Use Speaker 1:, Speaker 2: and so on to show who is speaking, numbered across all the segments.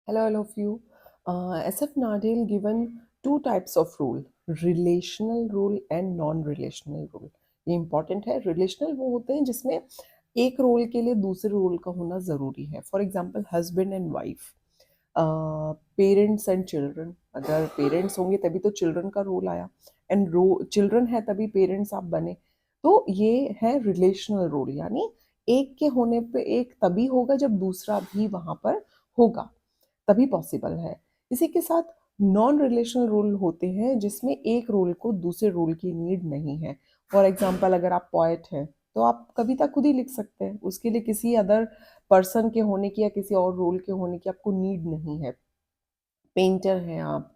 Speaker 1: Hello, all of you. SF Nadel given two types of rule, relational rule and non-relational rule. ये important है. Relational वो होते हैं जिसमें एक रोल के लिए दूसरे रोल का होना ज़रूरी है. For example husband and wife, parents and children. अगर पेरेंट्स होंगे तभी तो चिल्ड्रन का रोल आया, एंड चिल्ड्रन है तभी पेरेंट्स आप बने. तो ये है रिलेशनल रोल, यानी एक के होने पे एक तभी होगा जब दूसरा भी वहां पर होगा, तभी पॉसिबल है. इसी के साथ नॉन रिलेशनल रोल होते हैं जिसमें एक रोल को दूसरे रोल की नीड नहीं है. फॉर एग्जाम्पल अगर आप पोएट हैं तो आप कविता खुद ही लिख सकते हैं, उसके लिए किसी अदर पर्सन के होने की या किसी और रोल के होने की आपको नीड नहीं है. पेंटर हैं आप,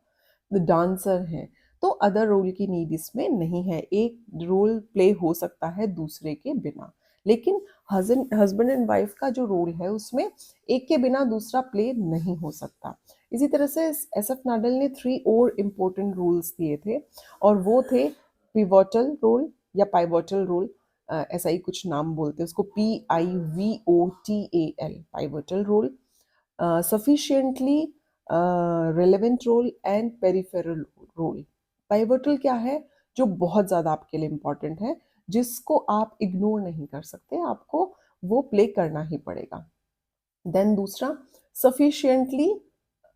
Speaker 1: डांसर हैं, तो अदर रोल की नीड इसमें नहीं है. एक रोल प्ले हो सकता है दूसरे के बिना, लेकिन हस्बैंड एंड वाइफ का जो रोल है उसमें एक के बिना दूसरा प्ले नहीं हो सकता. इसी तरह से एस एफ नाडल ने 3 और इम्पोर्टेंट रूल्स दिए थे, और वो थे पिवोटल रोल या पाइवोटल रोल. ऐसा ही कुछ नाम बोलते हैं उसको, PIVOTAL, pivotal role, sufficiently relevant role and peripheral role. Pivotal क्या है? जो बहुत ज़्यादा आपके लिए इम्पॉर्टेंट है, जिसको आप इग्नोर नहीं कर सकते, आपको वो प्ले करना ही पड़ेगा. देन दूसरा, sufficiently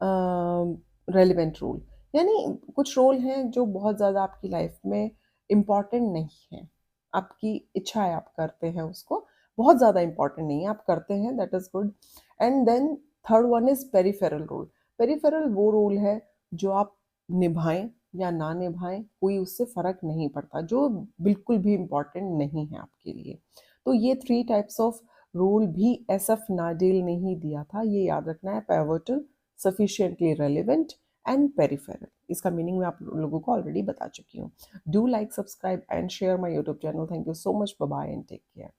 Speaker 1: रेलिवेंट रोल, यानी कुछ रोल हैं जो बहुत ज़्यादा आपकी लाइफ में इम्पॉर्टेंट नहीं है, आपकी इच्छा है आप करते हैं उसको, बहुत ज़्यादा इम्पॉर्टेंट नहीं है, आप करते हैं, that is good. And then third one is peripheral role. Peripheral वो रोल है जो आप निभाएं या ना निभाएं, कोई उससे फ़र्क नहीं पड़ता, जो बिल्कुल भी इम्पॉर्टेंट नहीं है आपके लिए. तो ये 3 टाइप्स ऑफ रोल भी एस एफ नाडेल ने ही दिया था, ये याद रखना है. Pivotal, sufficiently relevant and peripheral. इसका मीनिंग मैं आप लोगों को ऑलरेडी बता चुकी हूँ. Do like, subscribe and share my YouTube channel. Thank you so much. Bye bye and take care.